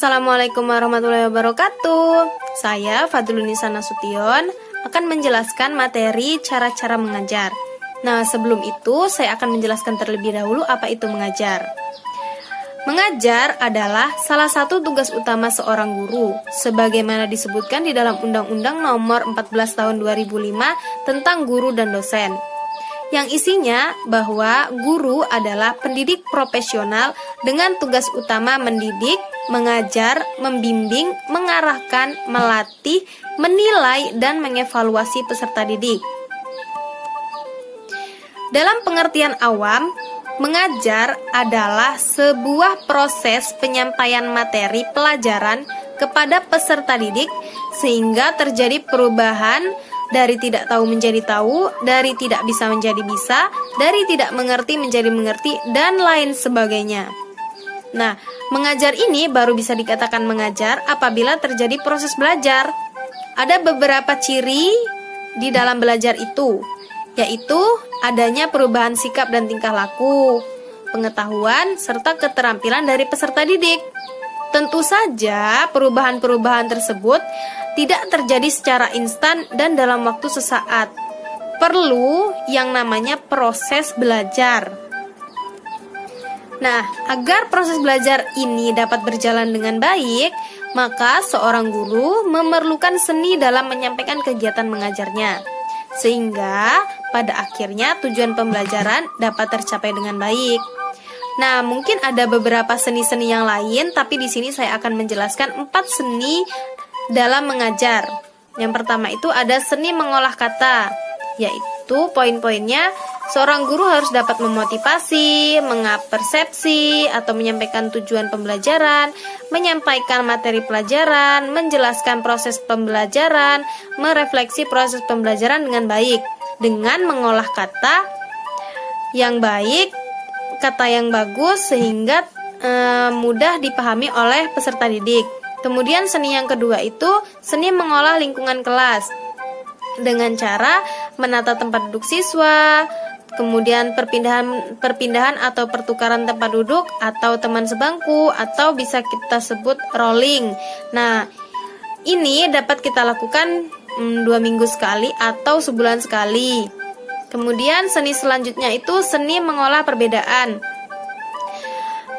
Assalamualaikum warahmatullahi wabarakatuh. Saya Fadlunisa Nasution akan menjelaskan materi cara-cara mengajar. Nah, sebelum itu saya akan menjelaskan terlebih dahulu apa itu mengajar. Mengajar adalah salah satu tugas utama seorang guru, sebagaimana disebutkan di dalam Undang-Undang Nomor 14 Tahun 2005 tentang guru dan dosen. Yang isinya bahwa guru adalah pendidik profesional dengan tugas utama mendidik, mengajar, membimbing, mengarahkan, melatih, menilai, dan mengevaluasi peserta didik. Dalam pengertian awam, mengajar adalah sebuah proses penyampaian materi pelajaran kepada peserta didik sehingga terjadi perubahan dari tidak tahu menjadi tahu, dari tidak bisa menjadi bisa, dari tidak mengerti menjadi mengerti, dan lain sebagainya. Nah, mengajar ini baru bisa dikatakan mengajar apabila terjadi proses belajar. Ada beberapa ciri di dalam belajar itu, yaitu adanya perubahan sikap dan tingkah laku, pengetahuan, serta keterampilan dari peserta didik. Tentu saja perubahan-perubahan tersebut tidak terjadi secara instan dan dalam waktu sesaat. Perlu yang namanya proses belajar. Nah, agar proses belajar ini dapat berjalan dengan baik, maka seorang guru memerlukan seni dalam menyampaikan kegiatan mengajarnya, sehingga pada akhirnya tujuan pembelajaran dapat tercapai dengan baik. Nah, mungkin ada beberapa seni-seni yang lain, tapi di sini saya akan menjelaskan 4 seni dalam mengajar. Yang pertama itu ada seni mengolah kata, yaitu poin-poinnya seorang guru harus dapat memotivasi, mengapersepsi atau menyampaikan tujuan pembelajaran, menyampaikan materi pelajaran, menjelaskan proses pembelajaran, merefleksi proses pembelajaran dengan baik, dengan mengolah kata yang baik, kata yang bagus sehingga mudah dipahami oleh peserta didik. Kemudian seni yang kedua itu seni mengolah lingkungan kelas dengan cara menata tempat duduk siswa, kemudian perpindahan atau pertukaran tempat duduk atau teman sebangku atau bisa kita sebut rolling. Nah, ini dapat kita lakukan 2 minggu sekali atau sebulan sekali. Kemudian seni selanjutnya itu seni mengolah perbedaan.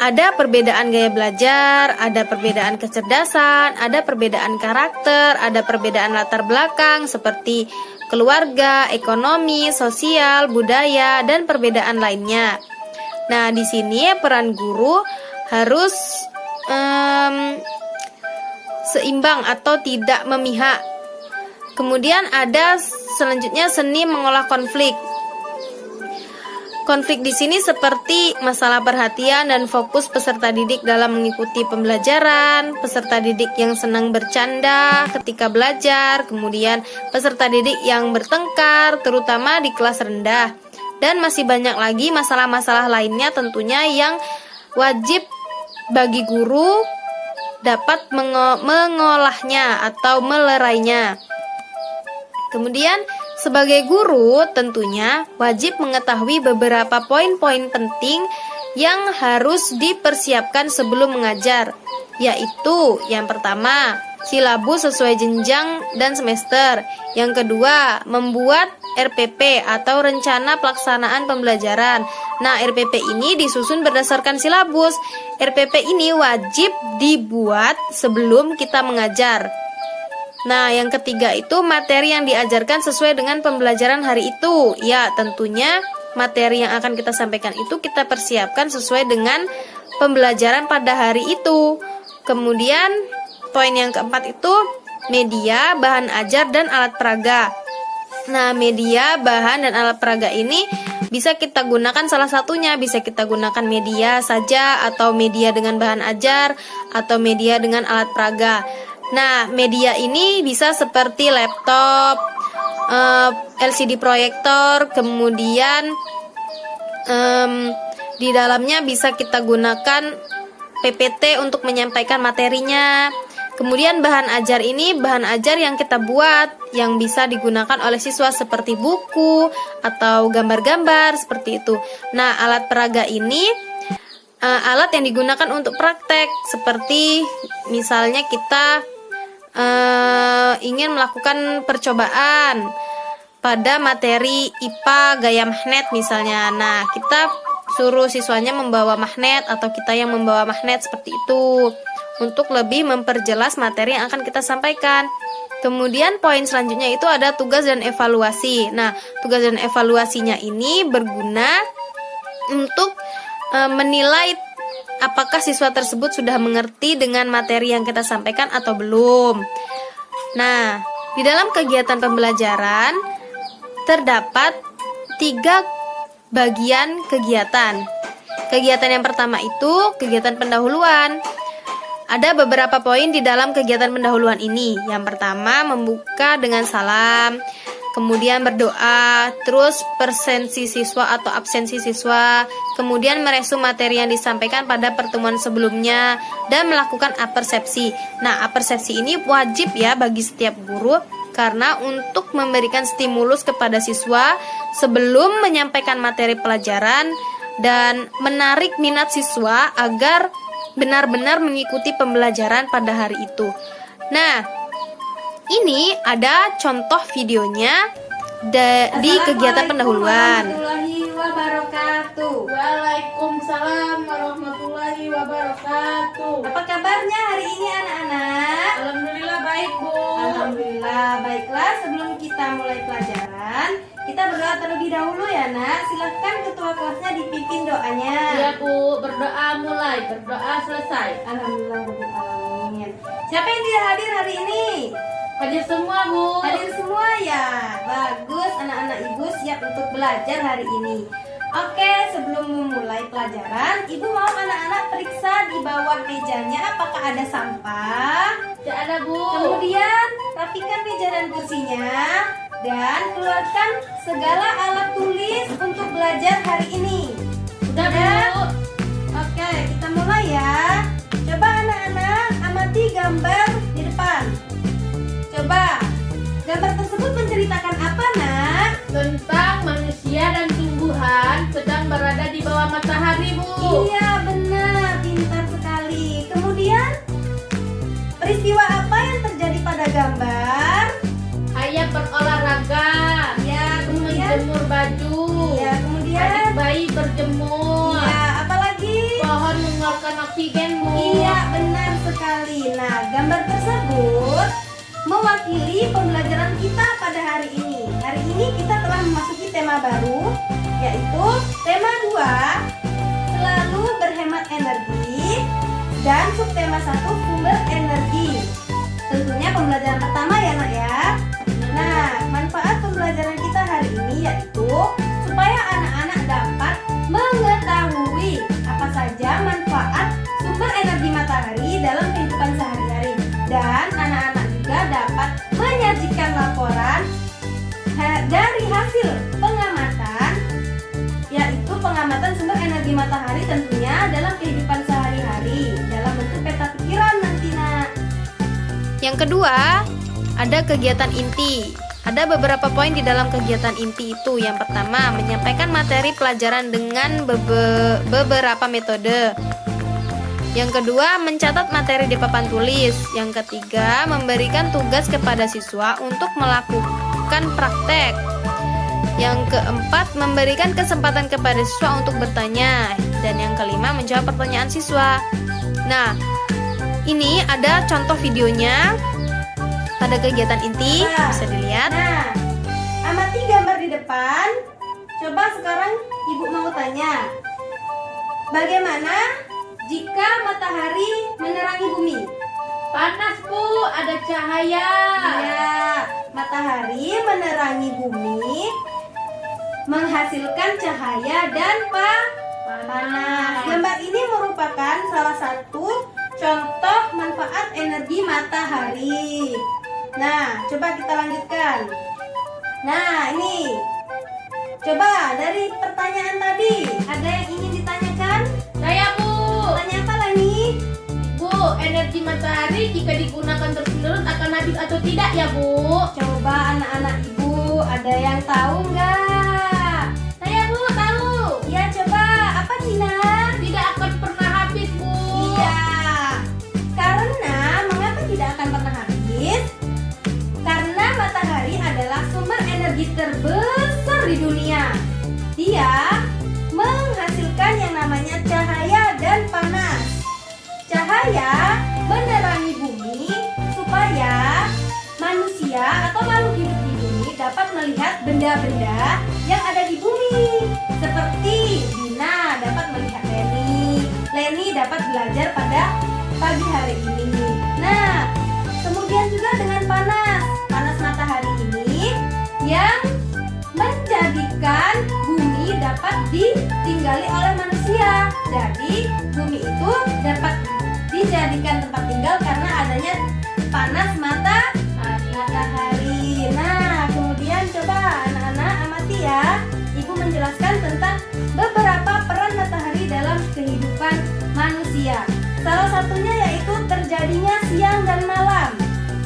Ada perbedaan gaya belajar, ada perbedaan kecerdasan, ada perbedaan karakter, ada perbedaan latar belakang seperti keluarga, ekonomi, sosial, budaya, dan perbedaan lainnya. Nah, di sini peran guru harus seimbang atau tidak memihak. Kemudian ada selanjutnya seni mengolah konflik. Konflik di sini seperti masalah perhatian dan fokus peserta didik dalam mengikuti pembelajaran, peserta didik yang senang bercanda ketika belajar, kemudian peserta didik yang bertengkar terutama di kelas rendah, dan masih banyak lagi masalah-masalah lainnya tentunya yang wajib bagi guru dapat mengolahnya atau melerainya. Kemudian sebagai guru tentunya wajib mengetahui beberapa poin-poin penting yang harus dipersiapkan sebelum mengajar, yaitu yang pertama, silabus sesuai jenjang dan semester. Yang kedua, membuat RPP atau rencana pelaksanaan pembelajaran. Nah, RPP ini disusun berdasarkan silabus. RPP ini wajib dibuat sebelum kita mengajar. Nah, yang ketiga itu materi yang diajarkan sesuai dengan pembelajaran hari itu. Ya, tentunya materi yang akan kita sampaikan itu kita persiapkan sesuai dengan pembelajaran pada hari itu. Kemudian, poin yang keempat itu media, bahan ajar, dan alat peraga. Nah, media, bahan, dan alat peraga ini bisa kita gunakan salah satunya. Bisa kita gunakan media saja, atau media dengan bahan ajar, atau media dengan alat peraga. Nah, media ini bisa seperti laptop, LCD proyektor, kemudian di dalamnya bisa kita gunakan PPT untuk menyampaikan materinya. Kemudian bahan ajar ini bahan ajar yang kita buat yang bisa digunakan oleh siswa seperti buku atau gambar-gambar seperti itu. Nah, alat peraga ini alat yang digunakan untuk praktek, seperti misalnya kita ingin melakukan percobaan pada materi IPA gaya magnet misalnya. Nah, kita suruh siswanya membawa magnet atau kita yang membawa magnet seperti itu untuk lebih memperjelas materi yang akan kita sampaikan. Kemudian poin selanjutnya itu ada tugas dan evaluasi. Nah, tugas dan evaluasinya ini berguna untuk menilai apakah siswa tersebut sudah mengerti dengan materi yang kita sampaikan atau belum. Nah, di dalam kegiatan pembelajaran terdapat 3 bagian kegiatan. Kegiatan yang pertama itu kegiatan pendahuluan. Ada beberapa poin di dalam kegiatan pendahuluan ini. Yang pertama, membuka dengan salam, kemudian berdoa, terus presensi siswa atau absensi siswa, kemudian meresum materi yang disampaikan pada pertemuan sebelumnya, dan melakukan apersepsi. Nah, apersepsi ini wajib ya bagi setiap guru, karena untuk memberikan stimulus kepada siswa sebelum menyampaikan materi pelajaran dan menarik minat siswa agar benar-benar mengikuti pembelajaran pada hari itu. Nah, ini ada contoh videonya di kegiatan pendahuluan. Warahmatullahi wabarakatuh. Waalaikumsalam warahmatullahi wabarakatuh. Apa kabarnya hari ini anak-anak? Alhamdulillah baik, Bu. Alhamdulillah. Baiklah, sebelum kita mulai pelajaran, kita berdoa terlebih dahulu ya, Nak. Silahkan ketua kelasnya dipimpin doanya. Iya, Bu. Berdoa mulai, berdoa selesai. Alhamdulillah rabbil alamin. Siapa yang tidak hadir hari ini? Hadir semua, Bu. Hadir semua ya. Bagus, anak-anak Ibu siap untuk belajar hari ini. Oke, sebelum memulai pelajaran, Ibu mau anak-anak periksa di bawah mejanya apakah ada sampah. Tidak ada, Bu. Kemudian rapikan meja dan kursinya dan keluarkan segala alat tulis untuk belajar hari ini. Sudah, Bu. Oke, kita mulai ya. Coba anak-anak amati gambar di depan. Coba, gambar tersebut menceritakan apa, Nak? Tentang manusia dan tumbuhan sedang berada di bawah matahari, Bu. Iya, benar, pintar sekali. Kemudian, peristiwa apa yang terjadi pada gambar? Ayah berolahraga. Ya, kemudian. Menjemur baju. Ya, kemudian. Adik bayi berjemur. Iya, apalagi? Pohon mengeluarkan oksigen, Bu. Iya, benar sekali. Nah, gambar tersebut mewakili pembelajaran kita pada hari ini. Hari ini kita telah memasuki tema baru, yaitu tema 2, selalu berhemat energi, dan subtema 1, sumber energi. Tentunya pembelajaran pertama ya, Nak ya. Nah, manfaat pembelajaran kita hari ini yaitu supaya anak-anak dapat mengetahui apa saja manfaat sumber energi matahari dalam kehidupan sehari-hari, dan anak-anak juga dapat menyajikan laporan dari hasil pengamatan, yaitu pengamatan sumber energi matahari tentunya dalam kehidupan sehari-hari dalam bentuk peta pikiran nanti, Nak. Yang kedua, ada kegiatan inti. Ada beberapa poin di dalam kegiatan inti itu. Yang pertama, menyampaikan materi pelajaran dengan beberapa metode. Yang kedua, mencatat materi di papan tulis. Yang ketiga, memberikan tugas kepada siswa untuk melakukan praktek. Yang keempat, memberikan kesempatan kepada siswa untuk bertanya. Dan yang kelima, menjawab pertanyaan siswa. Nah, ini ada contoh videonya pada kegiatan inti, bisa dilihat. Nah, amati gambar di depan. Coba sekarang Ibu mau tanya, bagaimana jika matahari menerangi bumi? Panas, Bu, ada cahaya. Ya, matahari menerangi bumi, menghasilkan cahaya dan panas. Gambar ini merupakan salah satu contoh manfaat energi matahari. Nah, coba kita lanjutkan. Nah, ini. Coba dari pertanyaan tadi, ada yang ingin ditanyakan? Saya, Bu. Tanya apa lagi? Bu, energi matahari jika digunakan terus-menerus akan habis atau tidak ya, Bu? Coba anak-anak Ibu, ada yang tahu nggak? Saya, Bu, tahu. Ya, coba apa, Cina? Tidak akan pernah melihat benda-benda yang ada di bumi. Seperti Dina dapat melihat Leni dapat belajar pada pagi hari ini. Nah, kemudian juga dengan panas matahari ini yang menjadikan bumi dapat ditinggali oleh manusia. Jadi bumi itu dapat dijadikan tempat tinggal karena adanya panas matahari. Nah, kemudian coba anak-anak amati ya. Ibu menjelaskan tentang beberapa peran matahari dalam kehidupan manusia. Salah satunya yaitu terjadinya siang dan malam.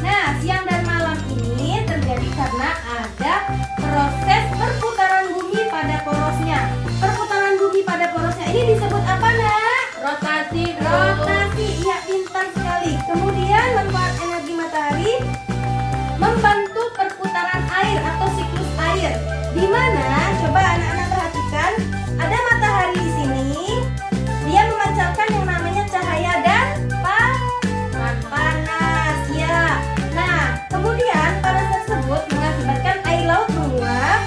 Nah, siang dan malam ini terjadi karena ada proses perputaran bumi pada porosnya. Perputaran bumi pada porosnya ini disebut apa, Nak? Rotasi. Rotasi. Iya, pintar sekali. Kemudian manfaat energi matahari membantu perputaran air atau siklus air. Di mana? Coba anak-anak perhatikan, ada matahari di sini. Dia memancarkan yang namanya cahaya dan panas. Ya. Nah, kemudian panas tersebut mengakibatkan air laut menguap,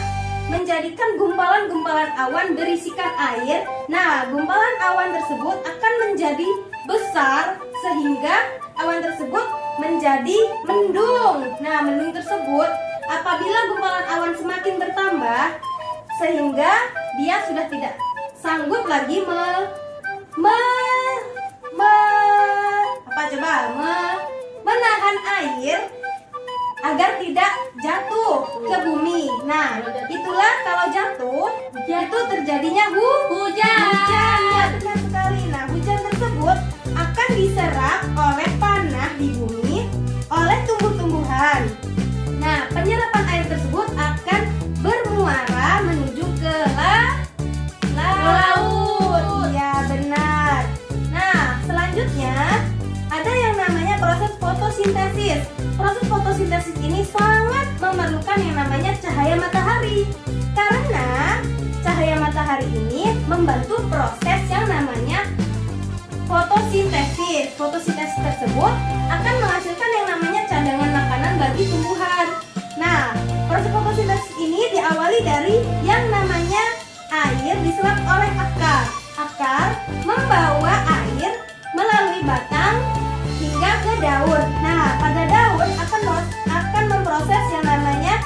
menjadikan gumpalan-gumpalan awan berisikan air. Nah, gumpalan awan tersebut akan menjadi besar sehingga awan tersebut menjadi mendung. Nah, mendung tersebut apabila gumpalan awan semakin bertambah sehingga dia sudah tidak sanggup lagi menahan air agar tidak jatuh ke bumi. Nah, itulah kalau jatuh itu terjadinya hujan. Ya, benar sekali. Nah, hujan tersebut akan diserap oleh tanah di bumi oleh tumbuh-tumbuhan. Nah, penyerapan air tersebut akan bermuara menuju ke laut. Ya, benar. Nah, selanjutnya ada yang namanya proses fotosintesis. Proses fotosintesis ini sangat memerlukan yang namanya cahaya matahari. Karena cahaya matahari ini membantu proses yang namanya fotosintesis. Fotosintesis tersebut akan menghasilkan yang namanya cadangan makanan bagi tumbuhan. Nah, proses fotosintesis ini diawali dari yang namanya air diserap oleh akar. Akar membawa air melalui batang hingga ke daun. Nah, pada daun akan memproses yang namanya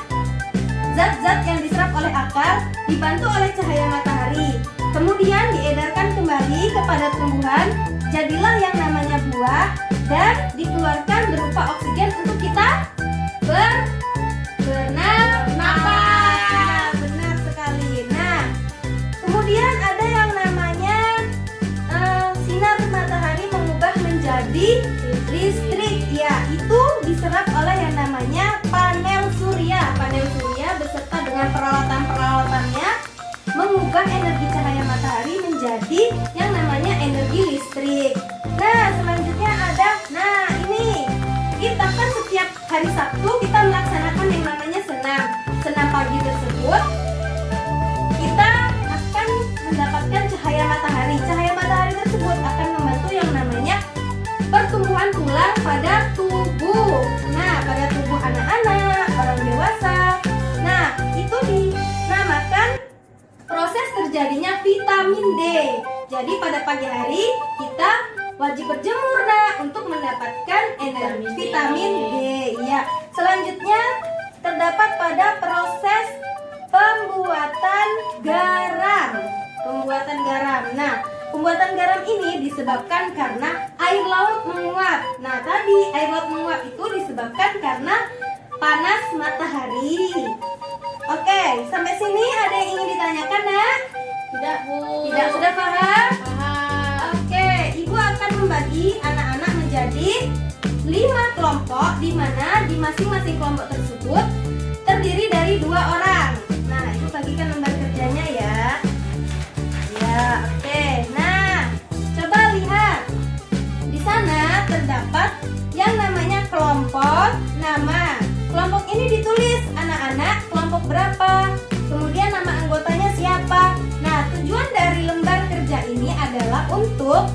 zat-zat yang diserap oleh akar dibantu oleh cahaya matahari. Kemudian diedarkan kembali kepada tumbuhan, jadilah yang namanya buah dan dikeluarkan berupa oksigen untuk kita bernafas. Nah, benar sekali. Nah, kemudian ada yang namanya sinar matahari mengubah menjadi listrik. Ya, itu diserap oleh yang namanya panel surya. Panel surya beserta dengan peralatan-peralatannya mengubah energi cahaya matahari menjadi yang namanya energi listrik. Nah, selanjutnya ada, ini kita kan setiap hari Sabtu kita melaksanakan yang namanya senam pagi tersebut. Kita akan mendapatkan cahaya matahari. Cahaya matahari tersebut akan membantu yang namanya pertumbuhan tulang pada tubuh. Nah, pada tubuh anak-anak, orang dewasa. Nah, itu dinamakan proses terjadinya vitamin D. Jadi pada pagi hari kita wajib berjemur untuk mendapatkan energi vitamin D. Ya. Selanjutnya terdapat pada proses pembuatan garam. Nah, pembuatan garam ini disebabkan karena air laut menguap. Nah, tadi air laut menguap itu disebabkan karena panas matahari. Oke, sampai sini ada yang ingin ditanyakan, Nak? Tidak, Bu. Tidak, sudah paham? Paham. Oke, Ibu akan membagi anak-anak menjadi 5 kelompok, di mana di masing-masing kelompok tersebut terdiri dari 2 orang. Nah, Ibu bagikan lembar kerjanya ya. Ya, oke. Nah, coba lihat. Di sana terdapat yang namanya kelompok nama. Kelompok ini ditulis anak-anak kelompok berapa, kemudian nama anggotanya siapa. Nah, tujuan dari lembar kerja ini adalah untuk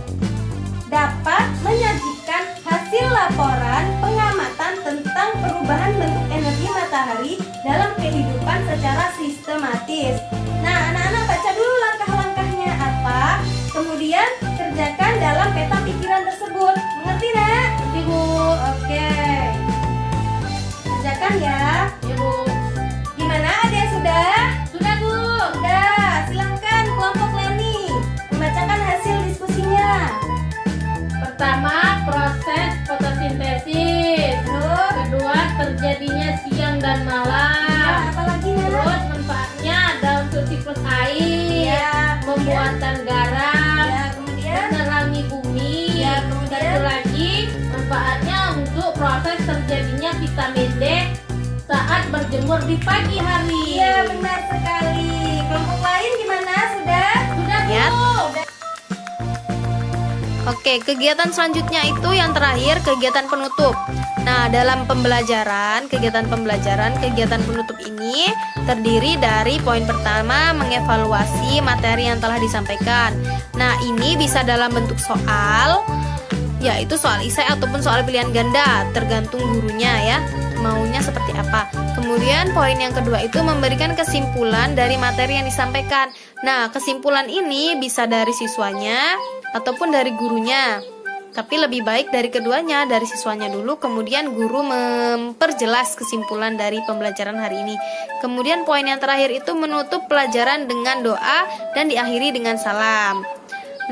dapat menyajikan hasil laporan pengamatan tentang perubahan bentuk energi matahari matahari dalam kehidupan secara sistematis. Nah, anak-anak baca dulu langkah-langkahnya apa, kemudian kerjakan dalam peta pikiran tersebut. Mengerti, Nak? Nanti Bu. Oke. Kerjakan ya. Ya Bu. Gimana? Ada yang sudah? Sudah Bu. Sudah. Silakan kelompok Leni membacakan hasil diskusinya. Pertama, proses fotosintesis. Terus, Kedua, terjadinya siang dan malam. apa lagi, Nak? Terus manfaatnya ada untuk siklus air, Ya, pembuatan garam, ya, kemudian menerangi bumi. Ya, kemudian? Satu lagi, manfaatnya untuk proses terjadinya vitamin D saat berjemur di pagi hari. Iya, benar sekali. Kelompok lain gimana? Sudah? Sudah Bu. Ya. Sudah. Oke, kegiatan selanjutnya itu yang terakhir, kegiatan penutup. Nah, dalam kegiatan penutup ini terdiri dari poin pertama, mengevaluasi materi yang telah disampaikan. Nah, ini bisa dalam bentuk soal, yaitu soal esai ataupun soal pilihan ganda, tergantung gurunya ya, maunya seperti apa. Kemudian poin yang kedua itu memberikan kesimpulan dari materi yang disampaikan. Nah, kesimpulan ini bisa dari siswanya ataupun dari gurunya. Tapi lebih baik dari keduanya, dari siswanya dulu, kemudian guru memperjelas kesimpulan dari pembelajaran hari ini. Kemudian poin yang terakhir itu menutup pelajaran dengan doa dan diakhiri dengan salam.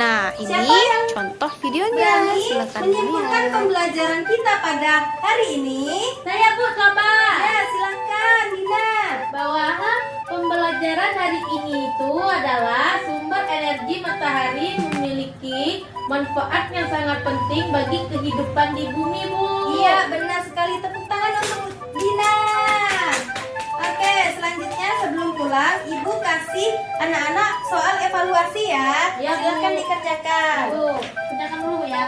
Nah, ini contoh videonya. Silakan menyimpulkan dilihat. pembelajaran kita pada hari ini. Saya Bu coba. Ya, silakan Dina. Bahwa pembelajaran hari ini itu adalah sumber energi matahari memiliki manfaat yang sangat penting bagi kehidupan di bumi, Bu. Iya, benar sekali. Tepuk tangan untuk Dina. Oke, selanjutnya sebelum pulang, Ibu kasih anak-anak soal evaluasi ya. Ya, Bu. Silakan dikerjakan. Bu, kerjakan dulu ya.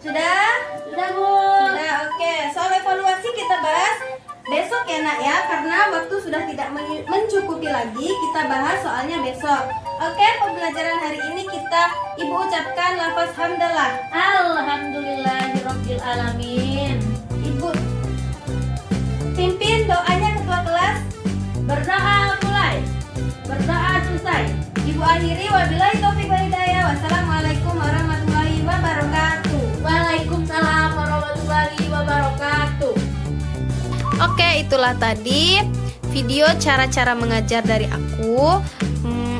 Sudah? Sudah, Bu. Sudah, oke. Soal evaluasi kita bahas besok ya, Nak ya, karena waktu sudah tidak mencukupi lagi. Kita bahas soalnya besok. Oke, pembelajaran hari ini Ibu ucapkan lafaz hamdalah. Alhamdulillahirabbil alamin. Ibu pimpin doanya ketua kelas. Berdoa mulai. Berdoa selesai. Ibu akhiri, wabillahi taufiq wal hidayah. Wassalamualaikum warahmatullahi wabarakatuh. Waalaikumsalam warahmatullahi wabarakatuh. Oke, itulah tadi video cara-cara mengajar dari aku.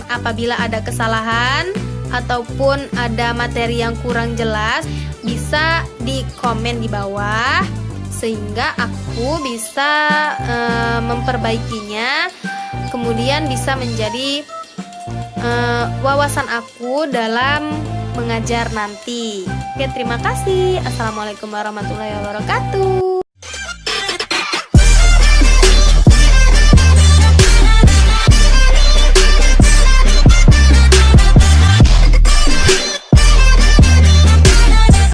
Apabila ada kesalahan ataupun ada materi yang kurang jelas, bisa di komen di bawah sehingga aku bisa memperbaikinya. Kemudian bisa menjadi wawasan aku dalam mengajar nanti. Oke, terima kasih. Assalamualaikum warahmatullahi wabarakatuh.